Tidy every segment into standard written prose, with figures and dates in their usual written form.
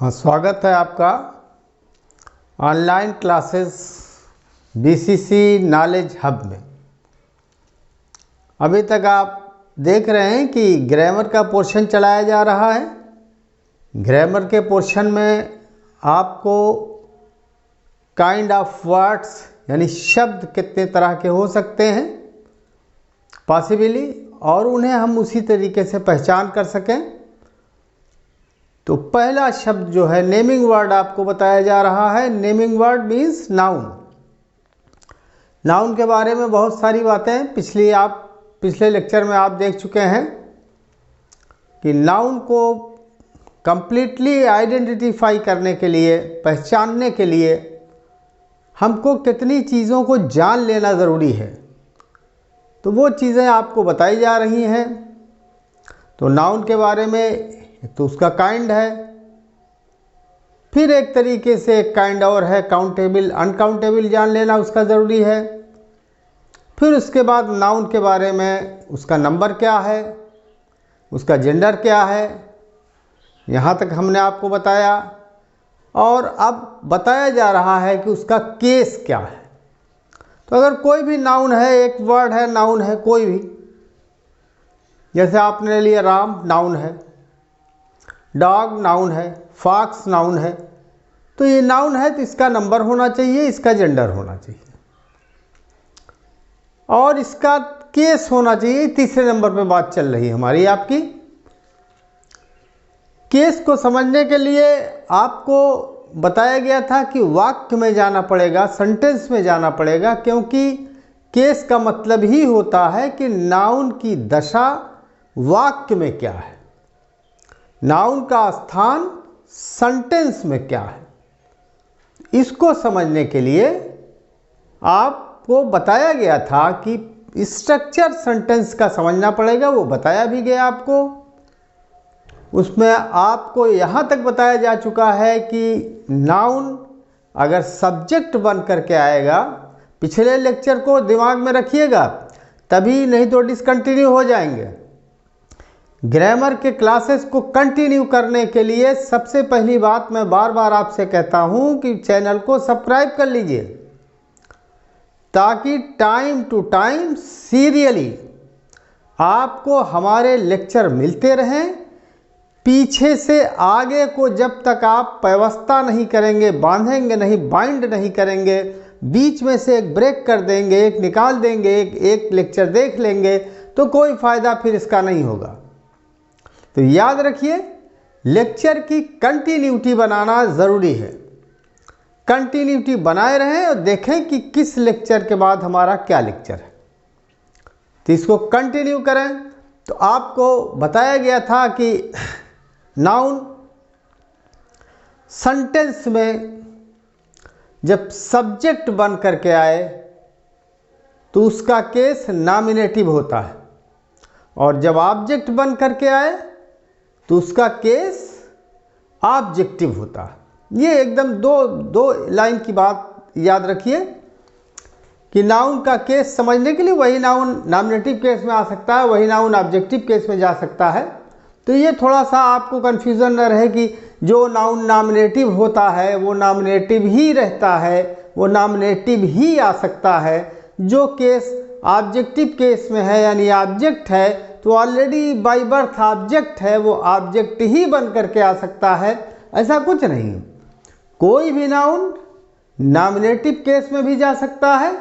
हाँ, स्वागत है आपका online classes BCC knowledge hub में। अभी तक आप देख रहे हैं कि ग्रामर का पोर्शन चलाया जा रहा है। ग्रामर के पोर्शन में आपको काइंड ऑफ वर्ड्स यानी शब्द कितने तरह के हो सकते हैं पॉसिबली, और उन्हें हम उसी तरीके से पहचान कर सकें। तो पहला शब्द जो है नेमिंग वर्ड आपको बताया जा रहा है। Naming word means noun. Noun के बारे में बहुत सारी बातें पिछले लेक्चर में आप देख चुके हैं कि नाउन को कंप्लीटली आइडेंटिफाई करने के लिए, पहचानने के लिए हमको कितनी चीज़ों को जान लेना ज़रूरी है। तो वो चीज़ें आपको बताई जा रही हैं। तो नाउन के बारे में तो उसका काइंड है, फिर एक तरीके से एक काइंड और है काउंटेबल, अनकाउंटेबल जान लेना उसका ज़रूरी है। फिर उसके बाद नाउन के बारे में उसका नंबर क्या है, उसका जेंडर क्या है, यहाँ तक हमने आपको बताया। और अब बताया जा रहा है कि उसका केस क्या है। तो अगर कोई भी नाउन है, एक वर्ड है, नाउन है कोई भी, जैसे आपने ले लिया राम, नाउन है, डॉग नाउन है, फॉक्स नाउन है, तो ये नाउन है तो इसका नंबर होना चाहिए, इसका जेंडर होना चाहिए और इसका केस होना चाहिए। तीसरे नंबर पे बात चल रही है हमारी आपकी। केस को समझने के लिए आपको बताया गया था कि वाक्य में जाना पड़ेगा, सेंटेंस में जाना पड़ेगा, क्योंकि केस का मतलब ही होता है कि नाउन की दशा वाक्य में क्या है, नाउन का स्थान सेंटेंस में क्या है। इसको समझने के लिए आपको बताया गया था कि स्ट्रक्चर सेंटेंस का समझना पड़ेगा, वो बताया भी गया आपको। उसमें आपको यहाँ तक बताया जा चुका है कि नाउन अगर सब्जेक्ट बन करके आएगा, पिछले लेक्चर को दिमाग में रखिएगा, तभी नहीं तो डिसकंटिन्यू हो जाएंगे। ग्रामर के क्लासेस को कंटिन्यू करने के लिए सबसे पहली बात मैं बार बार आपसे कहता हूं कि चैनल को सब्सक्राइब कर लीजिए, ताकि टाइम टू टाइम सीरियली आपको हमारे लेक्चर मिलते रहें। पीछे से आगे को जब तक आप व्यवस्था नहीं करेंगे, बांधेंगे नहीं, बाइंड नहीं करेंगे, बीच में से एक ब्रेक कर देंगे, एक निकाल देंगे, एक लेक्चर देख लेंगे, तो कोई फ़ायदा फिर इसका नहीं होगा। तो याद रखिए, लेक्चर की कंटिन्यूटी बनाना ज़रूरी है। कंटिन्यूटी बनाए रहें और देखें कि किस लेक्चर के बाद हमारा क्या लेक्चर है, तो इसको कंटिन्यू करें। तो आपको बताया गया था कि नाउन सेंटेंस में जब सब्जेक्ट बन करके आए तो उसका केस नॉमिनेटिव होता है, और जब ऑब्जेक्ट बन करके आए तो उसका केस ऑब्जेक्टिव होता है। ये एकदम दो लाइन की बात याद रखिए कि नाउन का केस समझने के लिए वही नाउन नॉमिनेटिव केस में आ सकता है, वही नाउन ऑब्जेक्टिव केस में जा सकता है। तो ये थोड़ा सा आपको कन्फ्यूज़न न रहे कि जो नाउन नॉमिनेटिव होता है वो नॉमिनेटिव ही रहता है, वो नॉमिनेटिव ही आ सकता है। जो केस ऑब्जेक्टिव केस में है यानी ऑब्जेक्ट है, तो ऑलरेडी बाय बर्थ ऑब्जेक्ट है, वो ऑब्जेक्ट ही बन करके आ सकता है, ऐसा कुछ नहीं। कोई भी नाउन नॉमिनेटिव केस में भी जा सकता है,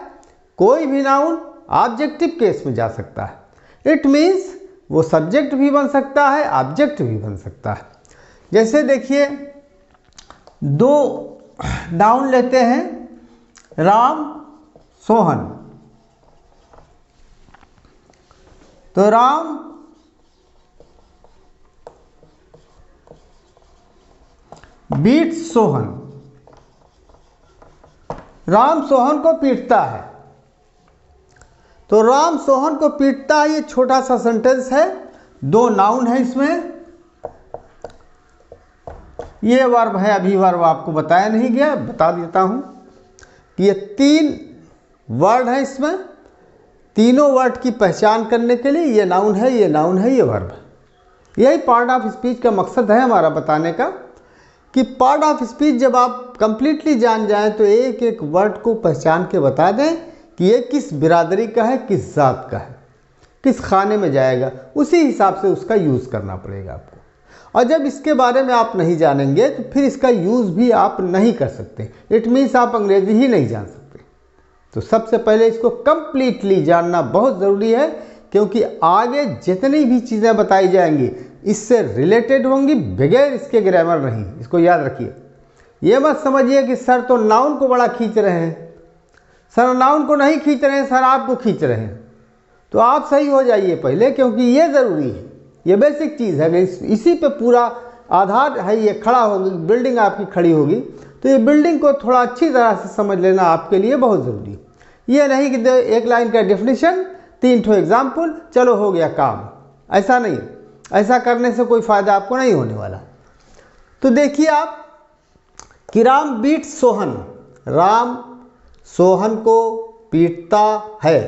कोई भी नाउन ऑब्जेक्टिव केस में जा सकता है। इट मीन्स वो सब्जेक्ट भी बन सकता है, ऑब्जेक्ट भी बन सकता है। जैसे देखिए, दो नाउन लेते हैं, राम, सोहन। तो राम बीट सोहन, राम सोहन को पीटता है। तो राम सोहन को पीटता है, ये छोटा सा सेंटेंस है, दो नाउन है इसमें। ये वर्ब है, अभी वर्ब आपको बताया नहीं गया, बता देता हूं कि ये तीन वर्ड है इसमें। तीनों वर्ड की पहचान करने के लिए ये नाउन है, ये नाउन है, ये वर्ब है। यही पार्ट ऑफ स्पीच का मकसद है हमारा बताने का कि पार्ट ऑफ स्पीच जब आप कंप्लीटली जान जाएं तो एक एक वर्ड को पहचान के बता दें कि ये किस बिरादरी का है, किस ज़ात का है, किस खाने में जाएगा, उसी हिसाब से उसका यूज़ करना पड़ेगा आपको। और जब इसके बारे में आप नहीं जानेंगे तो फिर इसका यूज़ भी आप नहीं कर सकते। इट मीन्स आप अंग्रेज़ी ही नहीं जान सकते। तो सबसे पहले इसको कंप्लीटली जानना बहुत ज़रूरी है, क्योंकि आगे जितनी भी चीज़ें बताई जाएंगी इससे रिलेटेड होंगी, बगैर इसके ग्रामर नहीं। इसको याद रखिए। ये मत समझिए कि सर तो नाउन को बड़ा खींच रहे हैं। सर नाउन को नहीं खींच रहे हैं, सर आपको खींच रहे हैं। तो आप सही हो जाइए पहले, क्योंकि ये ज़रूरी है, ये बेसिक चीज़ है। इसी पे पूरा आधार है। ये खड़ा होगी, बिल्डिंग आपकी खड़ी होगी, तो ये बिल्डिंग को थोड़ा अच्छी तरह से समझ लेना आपके लिए बहुत ज़रूरी है। ये नहीं कि एक लाइन का डेफिनेशन, 3 ठो एग्जाम्पल, चलो हो गया काम। ऐसा नहीं, ऐसा करने से कोई फ़ायदा आपको नहीं होने वाला। तो देखिए आप कि राम बीट सोहन, राम सोहन को पीटता है।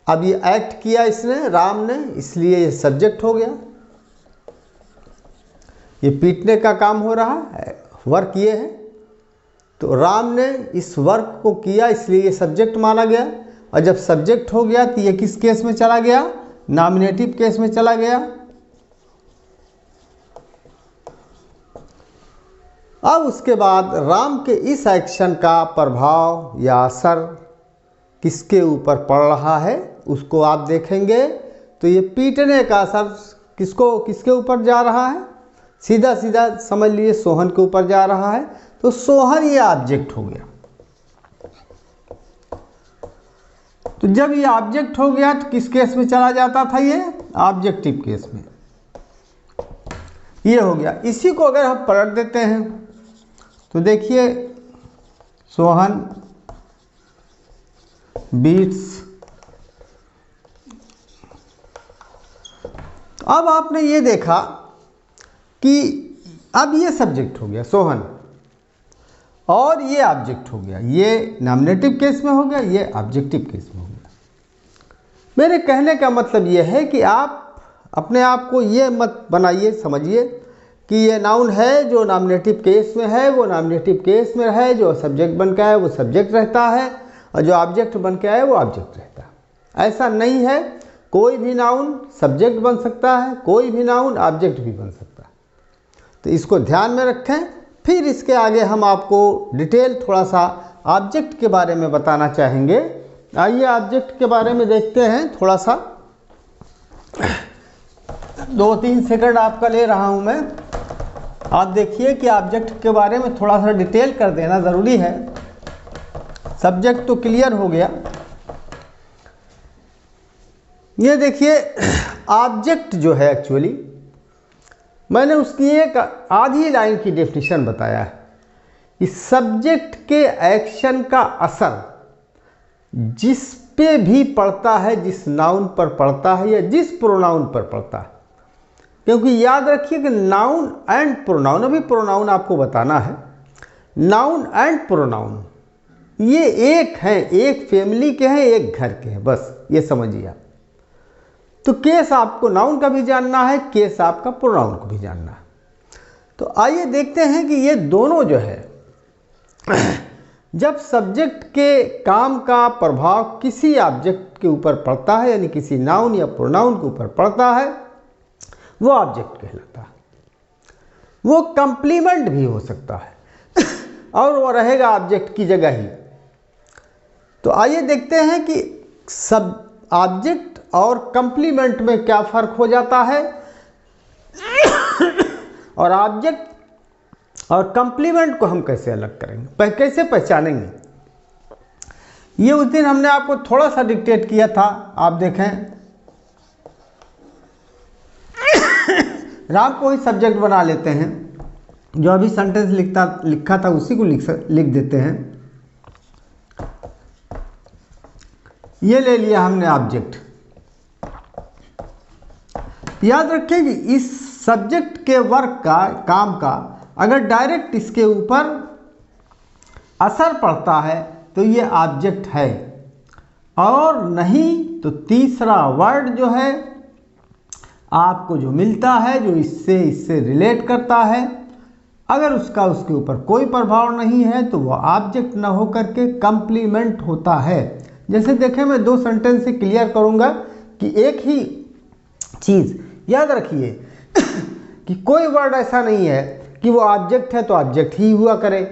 अब ये एक्ट किया इसने, राम ने, इसलिए ये सब्जेक्ट हो गया। ये पीटने का काम हो रहा है, वर्क ये है, तो राम ने इस वर्क को किया, इसलिए ये सब्जेक्ट माना गया। और जब सब्जेक्ट हो गया तो ये किस केस में चला गया? नॉमिनेटिव केस में चला गया। अब उसके बाद राम के इस एक्शन का प्रभाव या असर किसके ऊपर पड़ रहा है उसको आप देखेंगे। तो ये पीटने का असर किसके ऊपर जा रहा है? सीधा सीधा समझ लिए सोहन के ऊपर जा रहा है। तो सोहन ये ऑब्जेक्ट हो गया। तो जब ये ऑब्जेक्ट हो गया तो किस केस में चला जाता था? ये ऑब्जेक्टिव केस में। ये हो गया। इसी को अगर हम पलट देते हैं तो देखिए, सोहन बीट्स। अब आपने ये देखा कि अब ये सब्जेक्ट हो गया सोहन, और ये ऑब्जेक्ट हो गया। ये नॉमिनेटिव केस में हो गया, ये ऑब्जेक्टिव केस में हो गया। मेरे कहने का मतलब ये है कि आप अपने आप को ये मत बनाइए, समझिए कि ये नाउन है जो नॉमिनेटिव केस में है वो नॉमिनेटिव केस में है, जो सब्जेक्ट बन के आए वो सब्जेक्ट रहता है, और जो ऑब्जेक्ट बन के आए वो ऑब्जेक्ट रहता है। ऐसा नहीं है। कोई भी नाउन सब्जेक्ट बन सकता है, कोई भी नाउन ऑब्जेक्ट भी बन सकता है। तो इसको ध्यान में रखें। फिर इसके आगे हम आपको डिटेल थोड़ा सा ऑब्जेक्ट के बारे में बताना चाहेंगे। आइए ऑब्जेक्ट के बारे में देखते हैं थोड़ा सा। 2-3 सेकंड आपका ले रहा हूं मैं। आप देखिए कि ऑब्जेक्ट के बारे में थोड़ा सा डिटेल कर देना ज़रूरी है। सब्जेक्ट तो क्लियर हो गया। ये देखिए ऑब्जेक्ट जो है, एक्चुअली मैंने उसकी एक आधी लाइन की डेफिनेशन बताया है कि सब्जेक्ट के एक्शन का असर जिस पे भी पड़ता है, जिस नाउन पर पड़ता है या जिस प्रोनाउन पर पड़ता है। क्योंकि याद रखिए कि नाउन एंड प्रोनाउन, अभी प्रोनाउन आपको बताना है, नाउन एंड प्रोनाउन ये एक हैं, एक फैमिली के हैं, एक घर के हैं, बस ये समझिए आप। तो केस आपको नाउन का भी जानना है, केस आपका प्रोनाउन को भी जानना है। तो आइए देखते हैं कि ये दोनों जो है जब सब्जेक्ट के काम का प्रभाव किसी ऑब्जेक्ट के ऊपर पड़ता है, यानी किसी नाउन या प्रोनाउन के ऊपर पड़ता है, वो ऑब्जेक्ट कहलाता है। वो कंप्लीमेंट भी हो सकता है और वो रहेगा ऑब्जेक्ट की जगह ही। तो आइए देखते हैं कि सब ऑब्जेक्ट और कंप्लीमेंट में क्या फ़र्क हो जाता है और ऑब्जेक्ट और कंप्लीमेंट को हम कैसे अलग करेंगे, कैसे पहचानेंगे। ये उस दिन हमने आपको थोड़ा सा डिक्टेट किया था। आप देखें, राम को ही सब्जेक्ट बना लेते हैं। जो अभी सेंटेंस लिखा था उसी को लिख देते हैं। ये ले लिया हमने ऑब्जेक्ट। याद रखें कि इस सब्जेक्ट के वर्क का, काम का अगर डायरेक्ट इसके ऊपर असर पड़ता है तो ये ऑब्जेक्ट है, और नहीं तो तीसरा वर्ड जो है आपको जो मिलता है, जो इससे रिलेट करता है, अगर उसका उसके ऊपर कोई प्रभाव नहीं है तो वह ऑब्जेक्ट न होकर के कंप्लीमेंट होता है। जैसे देखें, मैं दो सेंटेंस से क्लियर करूंगा कि एक ही चीज़ याद रखिए कि कोई वर्ड ऐसा नहीं है कि वो ऑब्जेक्ट है तो ऑब्जेक्ट ही हुआ करे,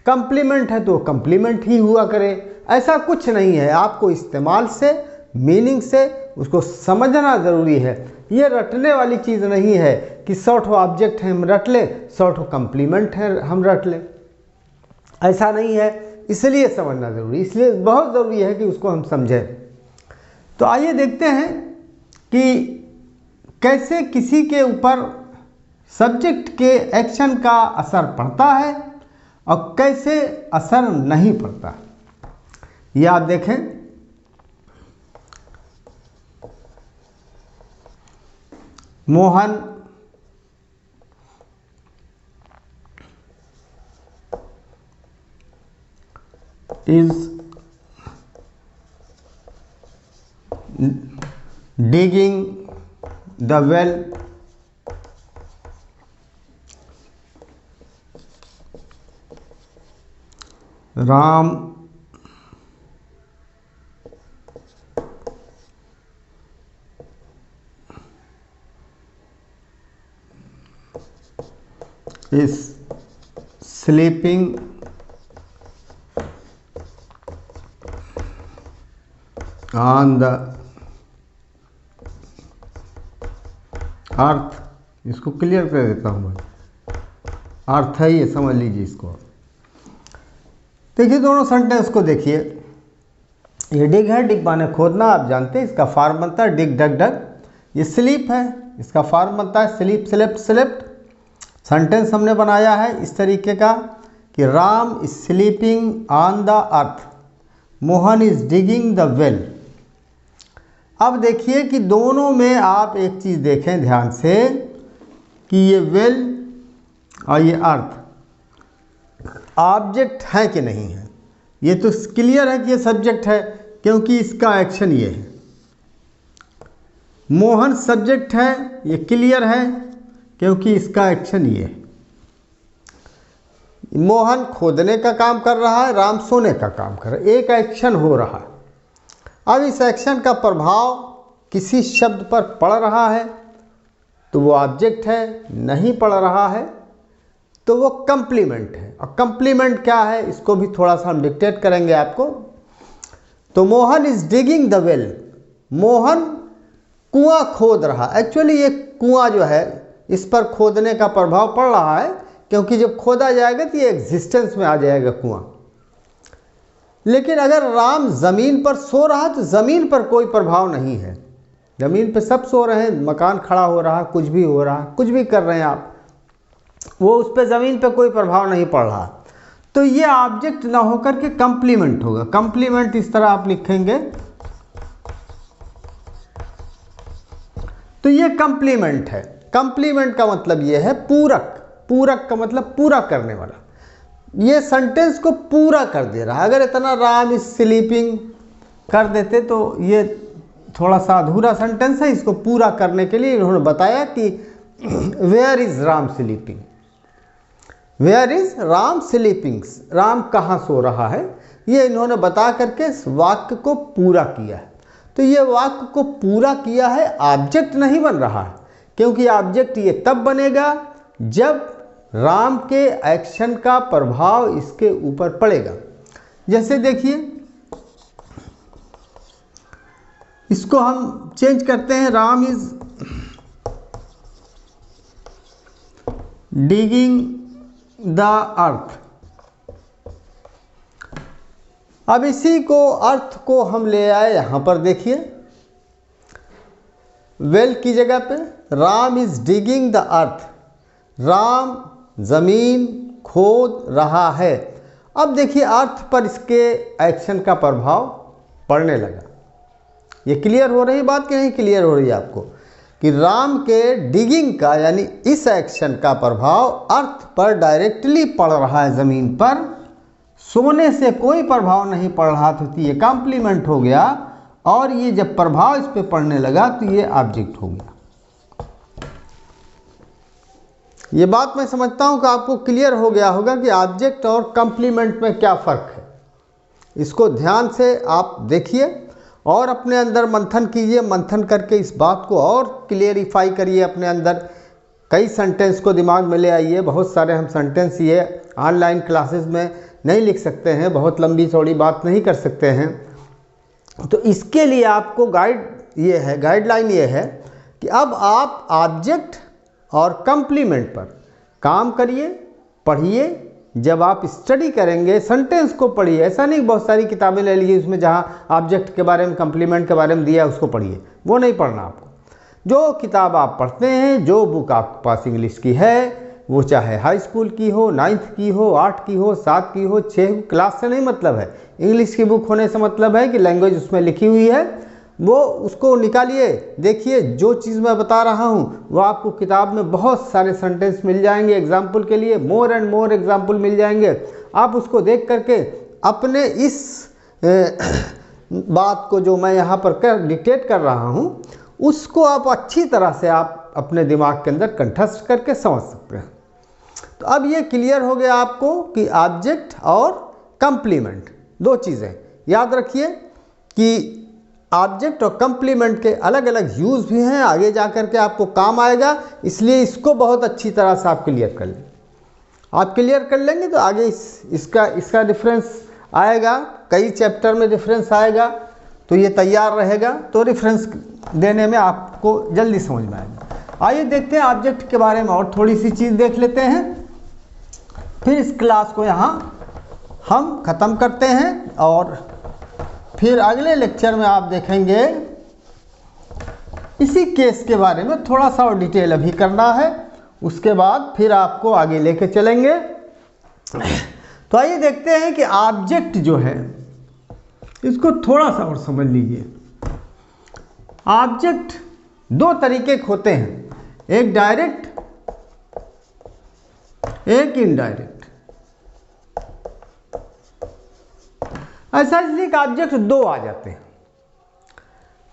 कंप्लीमेंट है तो कंप्लीमेंट ही हुआ करे, ऐसा कुछ नहीं है। आपको इस्तेमाल से, मीनिंग से उसको समझना ज़रूरी है। ये रटने वाली चीज़ नहीं है कि 100 ऑब्जेक्ट है हम रट ले, 100 कंप्लीमेंट है हम रट ले, ऐसा नहीं है। इसलिए समझना ज़रूरी, इसलिए बहुत ज़रूरी है कि उसको हम समझें। तो आइए देखते हैं कि कैसे किसी के ऊपर सब्जेक्ट के एक्शन का असर पड़ता है और कैसे असर नहीं पड़ता। ये आप देखें, Mohan is digging the well. Ram is sleeping on the अर्थ। इसको क्लियर कर देता हूँ मैं, अर्थ है ये, समझ लीजिए इसको। देखिए दोनों सेंटेंस को देखिए, ये डिग है, डिग माने खोदना, आप जानते हैं इसका फॉर्म बनता है डिग डग डग। ये स्लीप है, इसका फॉर्म बनता है स्लीप स्लेप्ट स्लेप्ट। सेंटेंस हमने बनाया है इस तरीके का कि Ram is sleeping on the earth, Mohan is digging the well. अब देखिए कि दोनों में आप एक चीज़ देखें ध्यान से कि ये वेल और ये अर्थ ऑब्जेक्ट है कि नहीं है। ये तो क्लियर है कि ये सब्जेक्ट है क्योंकि इसका एक्शन ये है। मोहन सब्जेक्ट है, ये क्लियर है क्योंकि इसका एक्शन ये है। मोहन खोदने का काम कर रहा है, राम सोने का काम कर रहा है, एक एक्शन हो रहा है। अब इस एक्शन का प्रभाव किसी शब्द पर पड़ रहा है तो वो ऑब्जेक्ट है, नहीं पड़ रहा है तो वो कंप्लीमेंट है। और कंप्लीमेंट क्या है इसको भी थोड़ा सा हम डिक्टेट करेंगे आपको। तो Mohan is digging the well, Mohan कुआं खोद रहा। एक्चुअली ये कुआं जो है इस पर खोदने का प्रभाव पड़ रहा है क्योंकि जब खोदा जाएगा तो ये एग्जिस्टेंस में आ जाएगा कुआं। लेकिन अगर राम ज़मीन पर सो रहा तो ज़मीन पर कोई प्रभाव नहीं है, ज़मीन पर सब सो रहे हैं, मकान खड़ा हो रहा, कुछ भी हो रहा, कुछ भी कर रहे हैं आप, वो उस पर ज़मीन पर कोई प्रभाव नहीं पड़ रहा। तो ये ऑब्जेक्ट ना होकर के कंप्लीमेंट होगा। कंप्लीमेंट इस तरह आप लिखेंगे तो ये कंप्लीमेंट है। कंप्लीमेंट का मतलब ये है पूरक, पूरक का मतलब पूरा करने वाला। ये सेंटेंस को पूरा कर दे रहा है। अगर इतना राम इज स्लीपिंग कर देते तो ये थोड़ा सा अधूरा सेंटेंस है। इसको पूरा करने के लिए इन्होंने बताया कि where is Ram sleeping, where is Ram sleeping, Ram कहाँ सो रहा है, ये इन्होंने बता करके इस वाक्य को पूरा किया है। तो ये वाक्य को पूरा किया है, ऑब्जेक्ट नहीं बन रहा है क्योंकि ऑब्जेक्ट ये तब बनेगा जब राम के एक्शन का प्रभाव इसके ऊपर पड़ेगा। जैसे देखिए इसको हम चेंज करते हैं, Ram is digging the earth. अब इसी को अर्थ को हम ले आए यहां पर, देखिए वेल की जगह पे Ram is digging the earth, Ram जमीन खोद रहा है। अब देखिए अर्थ पर इसके एक्शन का प्रभाव पड़ने लगा। ये क्लियर हो रही बात कि नहीं क्लियर हो रही है आपको कि राम के डिगिंग का यानी इस एक्शन का प्रभाव अर्थ पर डायरेक्टली पड़ रहा है ज़मीन पर, सोने से कोई प्रभाव नहीं पड़ रहा था। तो ये कॉम्प्लीमेंट हो गया और ये जब प्रभाव इस पे पड़ने लगा तो ये ऑब्जेक्ट हो गया। ये बात मैं समझता हूँ कि आपको क्लियर हो गया होगा कि ऑब्जेक्ट और कंप्लीमेंट में क्या फ़र्क है। इसको ध्यान से आप देखिए और अपने अंदर मंथन कीजिए, मंथन करके इस बात को और क्लियरिफाई करिए अपने अंदर। कई सेंटेंस को दिमाग में ले आइए। बहुत सारे हम सेंटेंस ये ऑनलाइन क्लासेस में नहीं लिख सकते हैं, बहुत लंबी चौड़ी बात नहीं कर सकते हैं। तो इसके लिए आपको गाइडलाइन ये है कि अब आप ऑब्जेक्ट और कंप्लीमेंट पर काम करिए, पढ़िए। जब आप स्टडी करेंगे सेंटेंस को पढ़िए, ऐसा नहीं बहुत सारी किताबें ले लीजिए उसमें जहाँ ऑब्जेक्ट के बारे में कंप्लीमेंट के बारे में दिया है उसको पढ़िए, वो नहीं पढ़ना आपको। जो किताब आप पढ़ते हैं, जो बुक आपके पास इंग्लिश की है, वो चाहे हाई स्कूल की हो, 9th की हो, 8 की हो, 7 की हो, 6 क्लास से नहीं मतलब है। इंग्लिश की बुक होने से मतलब है कि लैंग्वेज उसमें लिखी हुई है, वो उसको निकालिए, देखिए। जो चीज़ मैं बता रहा हूँ वो आपको किताब में बहुत सारे सेंटेंस मिल जाएंगे, एग्जाम्पल के लिए मोर एंड मोर एग्जाम्पल मिल जाएंगे। आप उसको देख करके अपने इस बात को जो मैं यहाँ पर डिक्टेट कर रहा हूँ उसको आप अच्छी तरह से आप अपने दिमाग के अंदर कंठस्थ करके समझ सकते हैं। तो अब ये क्लियर हो गया आपको कि ऑब्जेक्ट और कंप्लीमेंट दो चीज़ें। याद रखिए कि ऑब्जेक्ट और कंप्लीमेंट के अलग अलग यूज़ भी हैं, आगे जा कर के आपको काम आएगा, इसलिए इसको बहुत अच्छी तरह से आप क्लियर कर लें। आप क्लियर कर लेंगे तो आगे इसका डिफरेंस आएगा, कई चैप्टर में डिफरेंस आएगा, तो ये तैयार रहेगा, तो रेफरेंस देने में आपको जल्दी समझ में आएगा। आइए देखते हैं ऑब्जेक्ट के बारे में और थोड़ी सी चीज़ देख लेते हैं, फिर इस क्लास को यहाँ हम ख़त्म करते हैं और फिर अगले लेक्चर में आप देखेंगे इसी केस के बारे में थोड़ा सा और डिटेल अभी करना है, उसके बाद फिर आपको आगे लेके चलेंगे। तो आइए देखते हैं कि ऑब्जेक्ट जो है इसको थोड़ा सा और समझ लीजिए। ऑब्जेक्ट दो तरीके के होते हैं, एक डायरेक्ट, एक इनडायरेक्ट। ऐसा इसलिए कि ऑब्जेक्ट दो आ जाते हैं।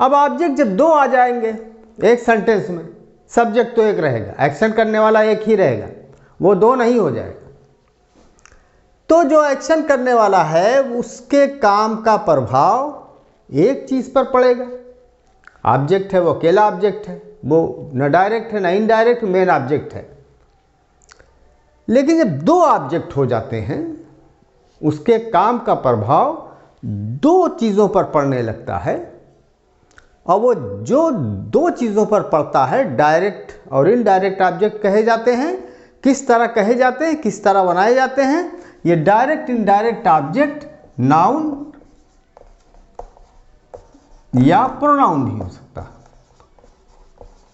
अब ऑब्जेक्ट जब दो आ जाएंगे एक सेंटेंस में, सब्जेक्ट तो एक रहेगा, एक्शन करने वाला एक ही रहेगा, वो दो नहीं हो जाएगा। तो जो एक्शन करने वाला है उसके काम का प्रभाव एक चीज़ पर पड़ेगा। ऑब्जेक्ट है वो अकेला ऑब्जेक्ट है, वो न डायरेक्ट है न इनडायरेक्ट, मेन ऑब्जेक्ट है। लेकिन जब दो ऑब्जेक्ट हो जाते हैं उसके काम का प्रभाव दो चीज़ों पर पड़ने लगता है, और वो जो दो चीज़ों पर पड़ता है डायरेक्ट और इनडायरेक्ट ऑब्जेक्ट कहे जाते हैं। किस तरह कहे जाते हैं, किस तरह बनाए जाते हैं? ये डायरेक्ट इनडायरेक्ट ऑब्जेक्ट नाउन या प्रोनाउन भी हो सकता है,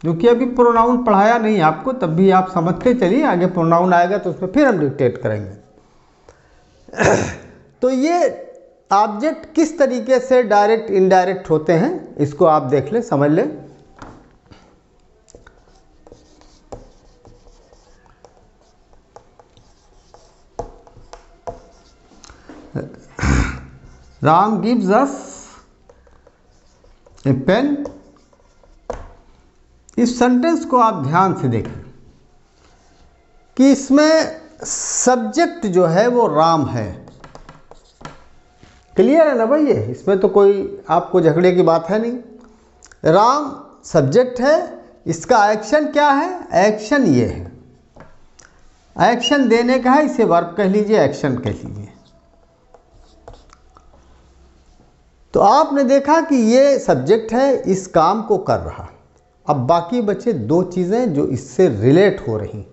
क्योंकि अभी प्रोनाउन पढ़ाया नहीं आपको, तब भी आप समझते चलिए, आगे प्रोनाउन आएगा तो उसमें फिर हम डिक्टेट करेंगे। तो ये ऑब्जेक्ट किस तरीके से डायरेक्ट इनडायरेक्ट होते हैं इसको आप देख लें, समझ लें। राम गिव्स अस ए पेन। इस सेंटेंस को आप ध्यान से देखें कि इसमें सब्जेक्ट जो है वो राम है। क्लियर है ना भाई? ये इसमें तो कोई आपको झगड़े की बात है नहीं। राम सब्जेक्ट है, इसका एक्शन क्या है? एक्शन ये है, एक्शन देने का है, इसे वर्ब कह लीजिए, एक्शन कह लीजिए। तो आपने देखा कि ये सब्जेक्ट है, इस काम को कर रहा। अब बाकी बचे दो चीज़ें जो इससे रिलेट हो रही।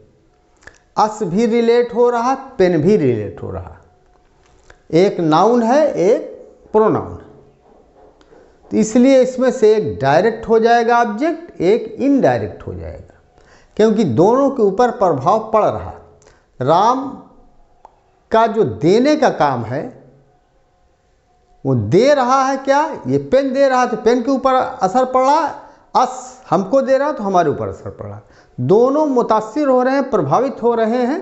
अस भी रिलेट हो रहा, पेन भी रिलेट हो रहा। एक नाउन है, एक प्रोनाउन है। तो इसलिए इसमें से एक डायरेक्ट हो जाएगा ऑब्जेक्ट, एक इनडायरेक्ट हो जाएगा, क्योंकि दोनों के ऊपर प्रभाव पड़ रहा। राम का जो देने का काम है वो दे रहा है क्या? ये पेन दे रहा, तो पेन के ऊपर असर पड़ रहा। अस हमको दे रहा तो हमारे ऊपर असर पड़ रहा। दोनों मुतासिर हो रहे हैं, प्रभावित हो रहे हैं,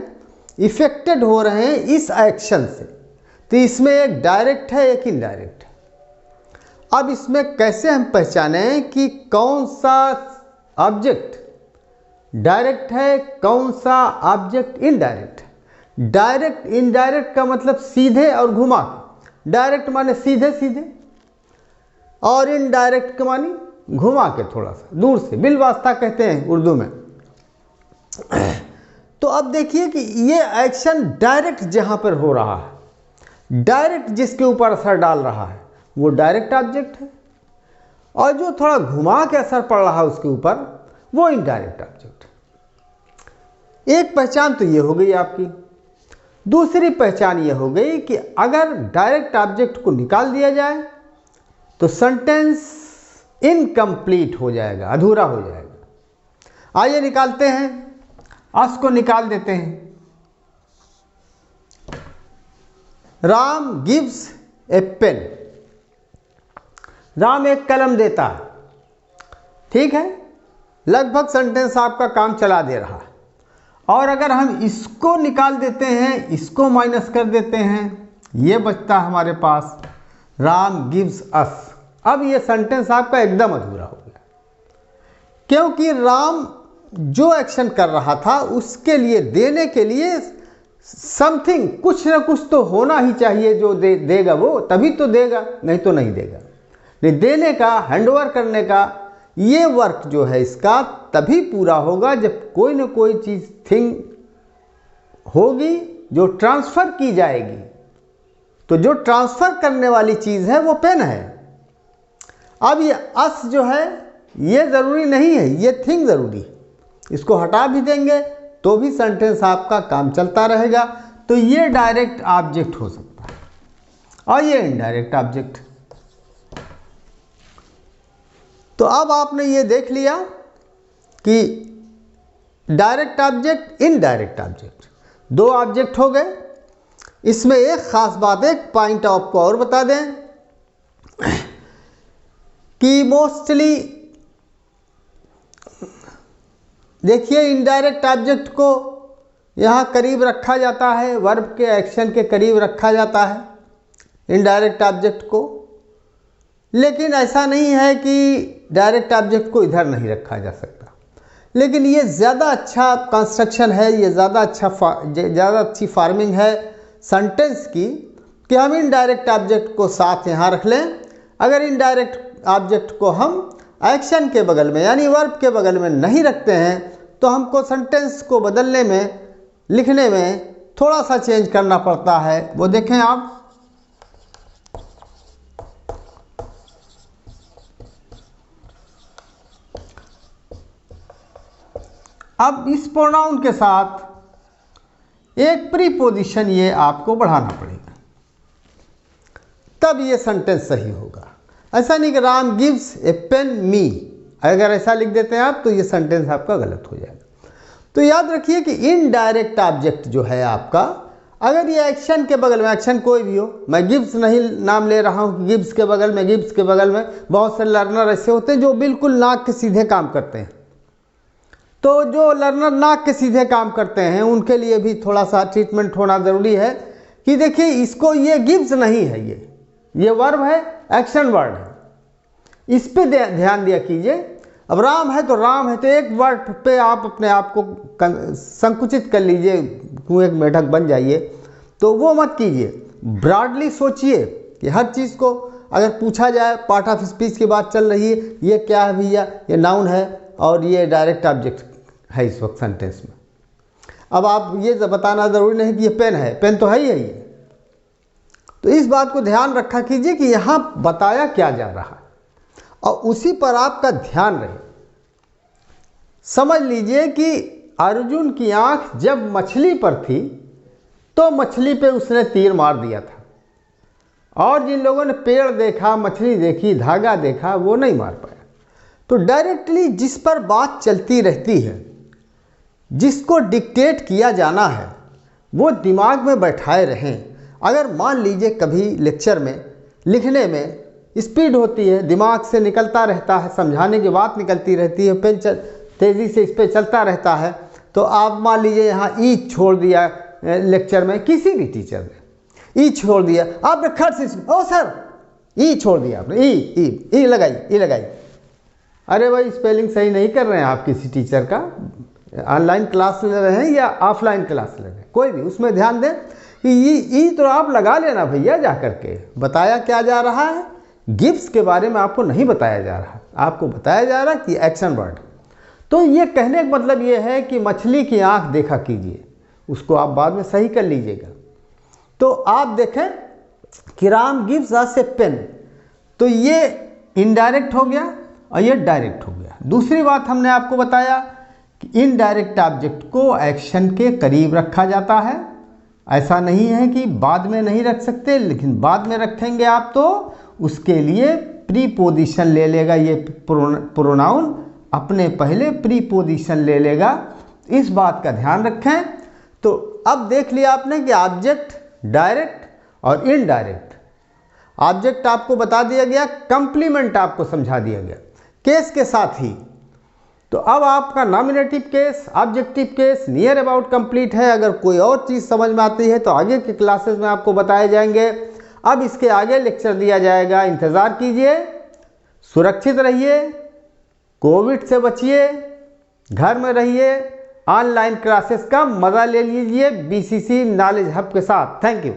इफेक्टेड हो रहे हैं इस एक्शन से। तो इसमें एक डायरेक्ट है, एक इनडायरेक्ट है। अब इसमें कैसे हम पहचानें कि कौन सा ऑब्जेक्ट डायरेक्ट है, कौन सा ऑब्जेक्ट इनडायरेक्ट है। डायरेक्ट इनडायरेक्ट का मतलब सीधे और घुमा के। डायरेक्ट माने सीधे सीधे और इनडायरेक्ट का मानी घुमा के थोड़ा सा दूर से, बिलवास्ता कहते हैं उर्दू में। तो अब देखिए कि ये एक्शन डायरेक्ट जहां पर हो रहा है, डायरेक्ट जिसके ऊपर असर डाल रहा है वो डायरेक्ट ऑब्जेक्ट है, और जो थोड़ा घुमा के असर पड़ रहा है उसके ऊपर वो इनडायरेक्ट ऑब्जेक्ट है। एक पहचान तो ये हो गई आपकी। दूसरी पहचान ये हो गई कि अगर डायरेक्ट ऑब्जेक्ट को निकाल दिया जाए तो सेंटेंस इनकम्प्लीट हो जाएगा, अधूरा हो जाएगा। आइए निकालते हैं, अस को निकाल देते हैं। Ram gives a pen, Ram एक कलम देता है। ठीक है, लगभग सेंटेंस आपका काम चला दे रहा है। और अगर हम इसको निकाल देते हैं, इसको माइनस कर देते हैं, ये बचता है हमारे पास राम गिव्स अस। अब ये सेंटेंस आपका एकदम अधूरा हो गया, क्योंकि राम जो एक्शन कर रहा था उसके लिए देने के लिए समथिंग, कुछ ना कुछ तो होना ही चाहिए जो देगा वो, तभी तो देगा, नहीं तो नहीं देगा। नहीं, देने का, हैंडओवर करने का ये वर्क जो है इसका तभी पूरा होगा जब कोई ना कोई चीज़, थिंग होगी जो ट्रांसफ़र की जाएगी। तो जो ट्रांसफ़र करने वाली चीज़ है वो पेन है। अब ये अस जो है ये ज़रूरी नहीं है, ये थिंग ज़रूरी है। इसको हटा भी देंगे तो भी सेंटेंस आपका काम चलता रहेगा। तो ये डायरेक्ट ऑब्जेक्ट हो सकता है और ये इनडायरेक्ट ऑब्जेक्ट। तो अब आपने ये देख लिया कि डायरेक्ट ऑब्जेक्ट, इनडायरेक्ट ऑब्जेक्ट, दो ऑब्जेक्ट हो गए। इसमें एक ख़ास बात, एक पॉइंट आपको और बता दें कि मोस्टली देखिए इनडायरेक्ट ऑब्जेक्ट को यहाँ करीब रखा जाता है, वर्ब के एक्शन के करीब रखा जाता है इनडायरेक्ट ऑब्जेक्ट को। लेकिन ऐसा नहीं है कि डायरेक्ट ऑब्जेक्ट को इधर नहीं रखा जा सकता। लेकिन ये ज़्यादा अच्छा कंस्ट्रक्शन है, ये ज़्यादा अच्छी फार्मिंग है सेंटेंस की कि हम इनडायरेक्ट ऑब्जेक्ट को साथ यहाँ रख लें। अगर इनडायरेक्ट ऑब्जेक्ट को हम एक्शन के बगल में यानी वर्ब के बगल में नहीं रखते हैं तो हमको सेंटेंस को बदलने में, लिखने में थोड़ा सा चेंज करना पड़ता है। वो देखें आप, अब इस प्रोनाउन के साथ एक प्रीपोजिशन ये आपको बढ़ाना पड़ेगा, तब ये सेंटेंस सही होगा। ऐसा नहीं कि राम गिव्स ए पेन मी, अगर ऐसा लिख देते हैं आप तो ये सेंटेंस आपका गलत हो जाएगा। तो याद रखिए कि इनडायरेक्ट ऑब्जेक्ट जो है आपका, अगर ये एक्शन के बगल में, एक्शन कोई भी हो, मैं गिव्स नहीं नाम ले रहा हूँ, गिव्स के बगल में, गिव्स के बगल में बहुत से लर्नर ऐसे होते हैं जो बिल्कुल नाक के सीधे काम करते हैं। तो जो लर्नर नाक के सीधे काम करते हैं उनके लिए भी थोड़ा सा ट्रीटमेंट होना ज़रूरी है कि देखिए इसको, ये गिव्स नहीं है, ये वर्ब है, एक्शन वर्ड है, इस पे ध्यान दिया कीजिए। अब राम है तो राम है, तो एक वर्ड पे आप अपने आप को संकुचित कर लीजिए, कुएं मेढक बन जाइए। तो वो मत कीजिए, ब्रॉडली सोचिए कि हर चीज़ को अगर पूछा जाए, पार्ट ऑफ स्पीच की बात चल रही है, ये क्या है भैया, ये नाउन है और ये डायरेक्ट ऑब्जेक्ट है इस वक्त सेंटेंस में। अब आप ये बताना ज़रूरी नहीं कि ये पेन है, पेन तो है ही है ये। तो इस बात को ध्यान रखा कीजिए कि यहाँ बताया क्या जा रहा है और उसी पर आपका ध्यान रहे। समझ लीजिए कि अर्जुन की आंख जब मछली पर थी तो मछली पे उसने तीर मार दिया था, और जिन लोगों ने पेड़ देखा, मछली देखी, धागा देखा, वो नहीं मार पाया। तो डायरेक्टली जिस पर बात चलती रहती है, जिसको डिक्टेट किया जाना है, वो दिमाग में बैठाए रहें। अगर मान लीजिए कभी लेक्चर में, लिखने में स्पीड होती है, दिमाग से निकलता रहता है, समझाने की बात निकलती रहती है, पेन तेज़ी से इस पर चलता रहता है, तो आप मान लीजिए यहाँ ई छोड़ दिया लेक्चर में, किसी भी टीचर ने ई छोड़ दिया, आपने खट से, ओ सर ई छोड़ दिया आपने, ई लगाई। अरे भाई स्पेलिंग सही नहीं कर रहे हैं आप किसी टीचर का, ऑनलाइन क्लास ले रहे हैं या ऑफलाइन क्लास ले रहे हैं, कोई भी उसमें ध्यान दें कि ई तो आप लगा लेना भैया जा करके। बताया क्या जा रहा है, गिब्स के बारे में आपको नहीं बताया जा रहा, आपको बताया जा रहा है कि एक्शन वर्ड। तो ये कहने का मतलब ये है कि मछली की आंख देखा कीजिए, उसको आप बाद में सही कर लीजिएगा। तो आप देखें कि राम गिव्स अस ए पेन, तो ये इनडायरेक्ट हो गया और ये डायरेक्ट हो गया। दूसरी बात हमने आपको बताया कि इनडायरेक्ट ऑब्जेक्ट को एक्शन के करीब रखा जाता है, ऐसा नहीं है कि बाद में नहीं रख सकते, लेकिन बाद में रखेंगे आप तो उसके लिए प्रीपोजिशन ले लेगा, ये प्रोनाउन अपने पहले प्रीपोजिशन ले लेगा, इस बात का ध्यान रखें। तो अब देख लिया आपने कि ऑब्जेक्ट डायरेक्ट और इनडायरेक्ट। ऑब्जेक्ट आपको बता दिया गया, कंप्लीमेंट आपको समझा दिया गया केस के साथ ही। तो अब आपका nominative case, objective case near about complete है। अगर कोई और चीज़ समझ में आती है तो आगे के क्लासेस में आपको बताए जाएंगे। अब इसके आगे लेक्चर दिया जाएगा, इंतज़ार कीजिए। सुरक्षित रहिए, कोविड से बचिए, घर में रहिए, ऑनलाइन क्लासेस का मज़ा ले लीजिए BCC नॉलेज हब के साथ। Thank you.